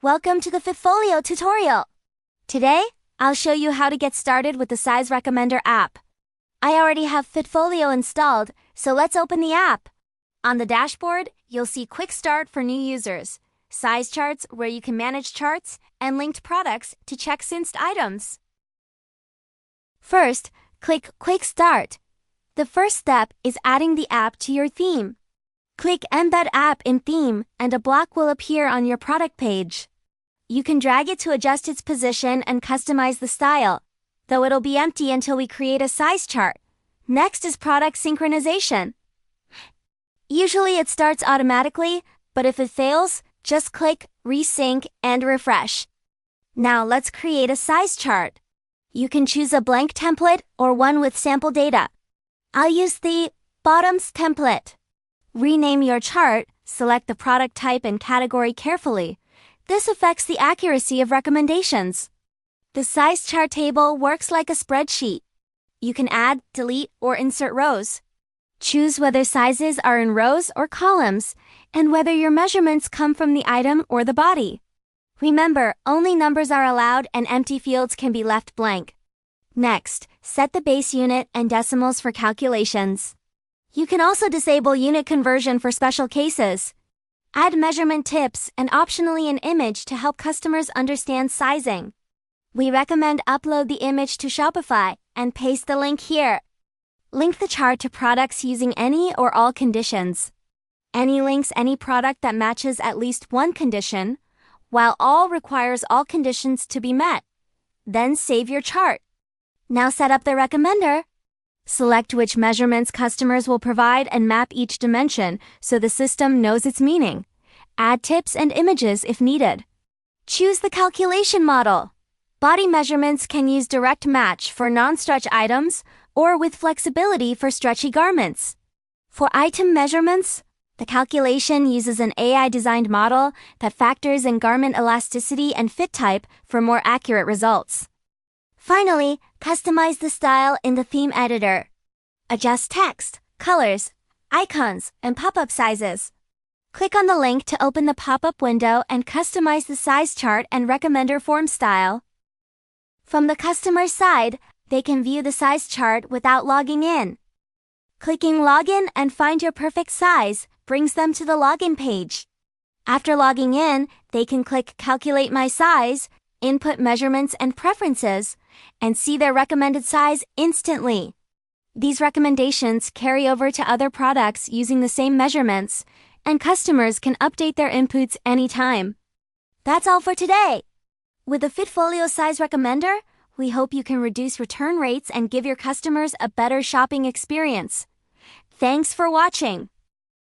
Welcome to the Fitfolio tutorial. Today, I'll show you how to get started with the Size Recommender app. I already have Fitfolio installed, so let's open the app. On the dashboard, you'll see Quick Start for new users, size charts where you can manage charts, and linked products to check synced items. First, click Quick Start. The first step is adding the app to your theme. Click Embed App in Theme and a block will appear on your product page. You can drag it to adjust its position and customize the style, though it'll be empty until we create a size chart. Next is product synchronization. Usually it starts automatically, but if it fails, just click Resync and refresh. Now let's create a size chart. You can choose a blank template or one with sample data. I'll use the Bottoms template. Rename your chart, select the product type and category carefully. This affects the accuracy of recommendations. The size chart table works like a spreadsheet. You can add, delete, or insert rows. Choose whether sizes are in rows or columns, and whether your measurements come from the item or the body. Remember, only numbers are allowed and empty fields can be left blank. Next, set the base unit and decimals for calculations. You can also disable unit conversion for special cases. Add measurement tips and optionally an image to help customers understand sizing. We recommend upload the image to Shopify and paste the link here. Link the chart to products using any or all conditions. Any links any product that matches at least one condition, while all requires all conditions to be met. Then save your chart. Now set up the recommender. Select which measurements customers will provide and map each dimension so the system knows its meaning. Add tips and images if needed. Choose the calculation model. Body measurements can use direct match for non-stretch items or with flexibility for stretchy garments. For item measurements, the calculation uses an AI-designed model that factors in garment elasticity and fit type for more accurate results. Finally, customize the style in the theme editor. Adjust text, colors, icons, and pop-up sizes. Click on the link to open the pop-up window and customize the size chart and recommender form style. From the customer's side, they can view the size chart without logging in. Clicking Login and Find Your Perfect Size brings them to the login page. After logging in, they can click Calculate My Size, input measurements and preferences, and see their recommended size instantly. These recommendations carry over to other products using the same measurements, and customers can update their inputs anytime. That's all for today. With the Fitfolio Size Recommender, we hope you can reduce return rates and give your customers a better shopping experience. Thanks for watching.